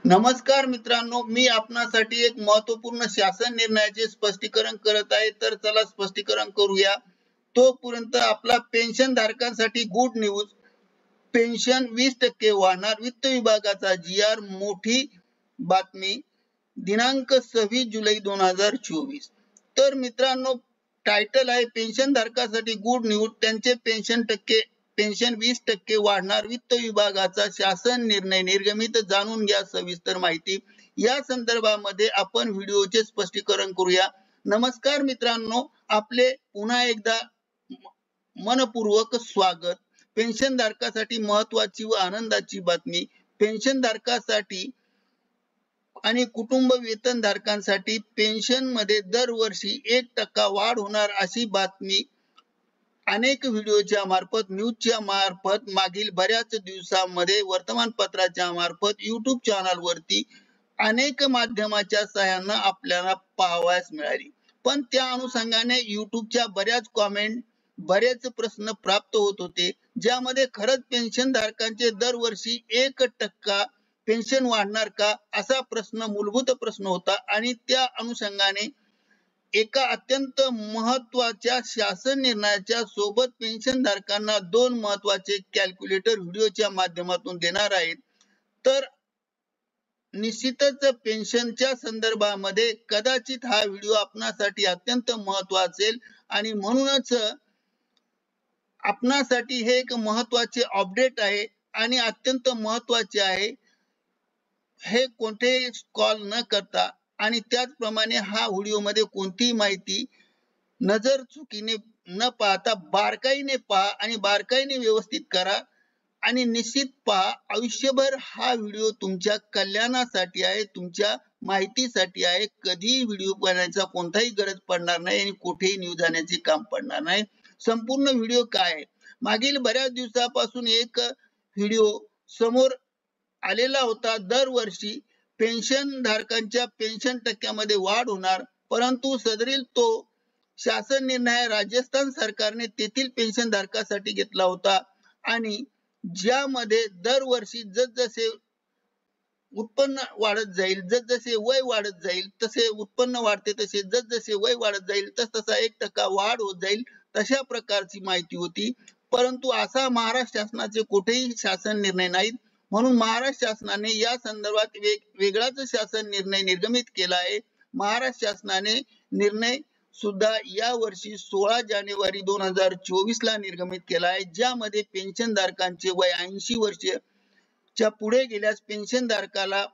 नमस्कार मित्रांनो, मी आपणासाठी एक महत्त्वपूर्ण शासन निर्णयाचे स्पष्टीकरण करत आहे. तर चला स्पष्टीकरण करूया. तोपर्यंत आपला पेन्शन धारकांसाठी गुड न्यूज. पेन्शन 20% वाढणार. वित्त विभागाचा जी.आर. मोठी बातमी. दिनांक 26 जुलै 2024. तर मित्रांनो, टायटल आहे पेन्शन धारकांसाठी गुड न्यूज. त्यांचे पेन्शन 20% वाढणार. वित्त विभागाचा शासन निर्णय निर्गमित. जाणून घ्या सविस्तर माहिती. या संदर्भामध्ये आपण व्हिडिओचे स्पष्टीकरण करूया. नमस्कार मित्रांनो, आपले पुन्हा एकदा मनपूर्वक स्वागत. पेन्शन धारकांसाठी महत्त्वाची व आनंदाची बातमी. पेन्शन धारकांसाठी आणि कुटुंब वेतन धारकांसाठी पेन्शन मध्ये दरवर्षी 1% वाढ होणार अशी बातमी अनेक व्हिडिओच्या मार्फत, न्यूजच्या मार्फत, मागील बऱ्याच दिवसांमध्ये वर्तमानपत्राच्या मार्फत, YouTube चॅनल वरती अनेक माध्यमाच्या सहाय्याने आपल्याला पाहावयास मिळाली. पण त्या अनुषंगाने YouTubeच्या बऱ्याच कमेंट, बरेच प्रश्न प्राप्त होत होते, ज्यामध्ये खरंच पेन्शन धारकांचे दरवर्षी 1% पेन्शन वाढणार का, असा प्रश्न, मूलभूत प्रश्न होता. आणि त्या अनुषंगाने एका अत्यंत महत्त्वाच्या शासन निर्णयाच्या सोबत पेन्शन धारकांना 2 महत्त्वाचे कॅल्क्युलेटर व्हिडिओच्या माध्यमातून देणार आहेत. तर निश्चितच पेन्शनच्या संदर्भामध्ये कदाचित हा व्हिडिओ आपणासाठी अत्यंत महत्त्वाचा असेल आणि म्हणूनच आपणासाठी हे एक महत्त्वाचे अपडेट आहे आणि अत्यंत महत्त्वाचे आहे. हे कोणतेही कॉल न करता आणि त्याचप्रमाणे हा व्हिडिओमध्ये कोणतीही माहिती नजर चुकीने न पाहता बारकाईने पहा आणि बारकाईने व्यवस्थित करा आणि निश्चित पहा. आयुष्यभर हा व्हिडिओ तुमच्या कल्याणासाठी आहे, तुमच्या माहितीसाठी आहे. कधीही व्हिडिओ बनवायचा कोणताही गरज पडणार नाही आणि कुठेही न्यूज जाण्याचे काम पडणार नाही. संपूर्ण व्हिडिओ काय आहे? मागील बऱ्याच दिवसापासून एक व्हिडिओ समोर आलेला होता. दरवर्षी पेन्शन धारकांच्या पेन्शन टक्क्यामध्ये वाढ होणार, परंतु सदरील तो शासन निर्णय राजस्थान सरकारने तेथील पेन्शन धारकांसाठी घेतला होता आणि ज्यामध्ये दरवर्षी जसजसे उत्पन्न वाढत जाईल, जसजसे वय वाढत जाईल, तसे उत्पन्न वाढते, तसे जसजसे वय वाढत जाईल तसतसा 1% वाढ होत जाईल, तशा प्रकारची माहिती होती. परंतु असा महाराष्ट्र शासनाचे कुठेही शासन निर्णय नाहीत. म्हणून महाराष्ट्र शासनाने या संदर्भात वेगळाच शासन निर्णय निर्गमित केला आहे. महाराष्ट्र शासनाने निर्णय सुद्धा या वर्षी 16 जानेवारी 2024 ला निर्गमित केला आहे, ज्यामध्ये पेन्शन धारकांचे वय 80 वर्षाच्या पुढे गेल्यास पेन्शन धारकाला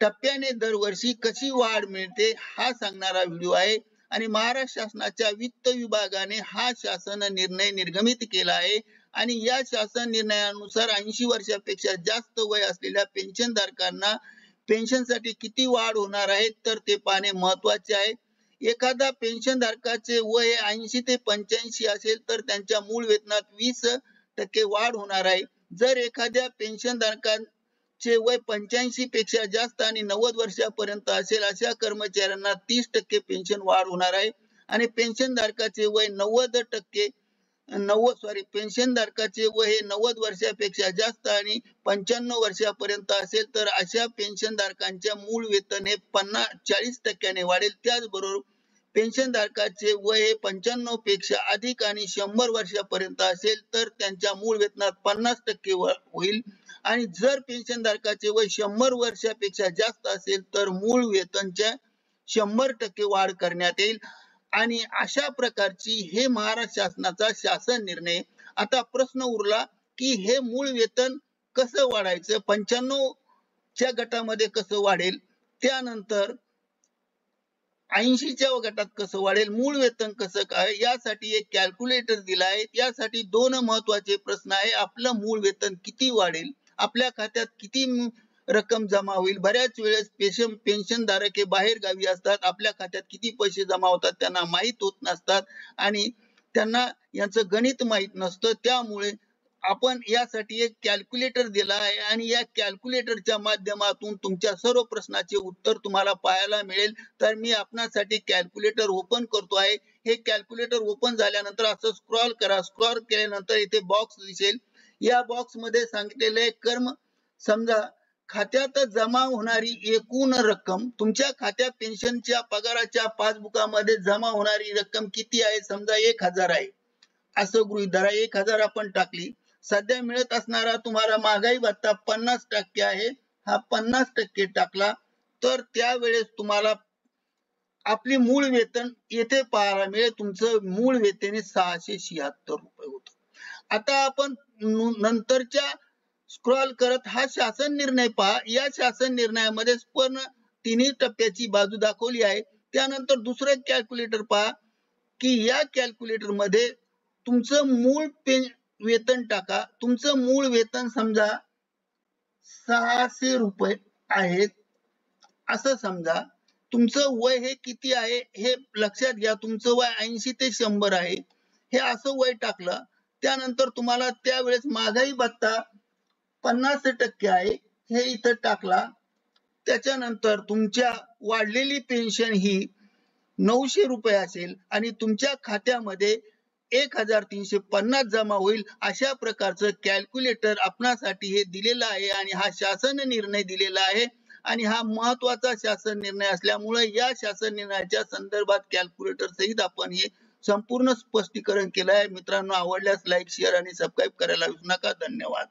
टप्प्याने दरवर्षी कशी वाढ मिळते हा सांगणारा व्हिडिओ आहे. आणि महाराष्ट्र शासनाच्या वित्त विभागाने हा शासन निर्णय निर्गमित केला आहे आणि या शासन निर्णयानुसार 80 वर्षापेक्षा जास्त वय असलेल्या पेन्शन धारकांना पेन्शनसाठी किती वाढ होणार आहे तर ते पाहणे महत्त्वाचे आहे. एखादा पेन्शन धारकाचे वय 80 ते 85 असेल तर त्यांच्या मूळ वेतनात 20% वाढ होणार आहे. जर एखाद्या पेन्शन धारकाचे वय 85 पेक्षा जास्त आणि 90 वर्षापर्यंत असेल अशा कर्मचाऱ्यांना 30% पेन्शन वाढ होणार आहे. आणि पेन्शन धारकाचे वय पेन्शन धारकाचे वय हे 90 वर्षापेक्षा जास्त आणि 95 वर्षापर्यंत असेल तर अशा पेन्शन धारकांच्या मूळ वेतन हे 40% वाढेल. त्याचबरोबर पेन्शन धारकाचे वय हे 95 पेक्षा अधिक आणि 100 वर्षापर्यंत असेल तर त्यांच्या मूळ वेतनात 50% होईल. आणि जर पेन्शन धारकाचे वय 100 वर्षापेक्षा जास्त असेल तर मूळ वेतनच्या 100% वाढ करण्यात येईल. आणि अशा प्रकारची हे महाराष्ट्र शासनाचा शासन निर्णय. आता प्रश्न उरला की हे मूळ वेतन कसं वाढायचं, 95 च्या गटामध्ये कसं वाढेल, त्यानंतर 80 च्या गटात कसं वाढेल, मूळ वेतन कसं काय, यासाठी एक कॅल्क्युलेटर दिला आहे. यासाठी 2 महत्त्वाचे प्रश्न आहे. आपलं मूळ वेतन किती वाढेल, आपल्या खात्यात किती रक्कम जमा होईल. बऱ्याच वेळेस पेन्शन धारक हे बाहेर गावी असतात, आपल्या खात्यात किती पैसे जमा होतात त्यांना माहित होत नसतात आणि त्यांना यांचं गणित माहित नसतं. त्यामुळे आपण यासाठी एक कॅल्क्युलेटर दिला आहे आणि या कॅल्क्युलेटरच्या माध्यमातून तुमच्या सर्व प्रश्नाचे उत्तर तुम्हाला पाहायला मिळेल. तर मी आपणासाठी कॅल्क्युलेटर ओपन करतो आहे. हे कॅल्क्युलेटर ओपन झाल्यानंतर असं स्क्रॉल करा. स्क्रॉल केल्यानंतर इथे बॉक्स दिसेल. या बॉक्स मध्ये सांगितलेले समजा खात्यात जमा होणारी एकूण रक्कम, तुमच्या खात्यात पेन्शनच्या पगाराच्या पासबुकामध्ये जमा होणारी रक्कम किती आहे? समजा 1000 आहे असं गृहीत धरा. 1000 आपण टाकली. सध्या मिळत असणारा तुम्हाला महागाई भत्ता 50% आहे. हा 50% टाकला तर त्यावेळेस तुम्हाला आपली मूळ वेतन येथे पाहायला मिळेल. तुमचं मूळ वेतन 676 रुपये होतं. आता आपण नंतरच्या स्क्रॉल करत हा शासन निर्णय पहा. या शासन निर्णयामध्ये पण तिन्ही टप्प्याची बाजू दाखवली आहे. त्यानंतर दुसरं कॅल्क्युलेटर पहा की या कॅल्क्युलेटर मध्ये तुमचं मूळ वेतन टाका. तुमचं मूळ वेतन समजा 600 रुपये आहेत असं समजा. तुमचं वय हे किती आहे हे लक्षात घ्या. तुमचं वय 80 ते 100 आहे. हे असं वय टाकलं. त्यानंतर तुम्हाला त्यावेळेस महागाई भत्ता 50% आहे हे इथं टाकला. त्याच्यानंतर तुमच्या वाढलेली पेन्शन ही 900 रुपये असेल आणि तुमच्या खात्यामध्ये 1350 जमा होईल. अशा प्रकारचं कॅल्क्युलेटर आपणासाठी हे दिलेलं आहे आणि हा शासन निर्णय दिलेला आहे आणि हा महत्वाचा शासन निर्णय असल्यामुळे या शासन निर्णयाच्या संदर्भात कॅल्क्युलेटर सहित आपण हे संपूर्ण स्पष्टीकरण केलं आहे. मित्रांनो, आवडल्यास लाईक, शेअर आणि सबस्क्राईब करायला विसरू नका. धन्यवाद.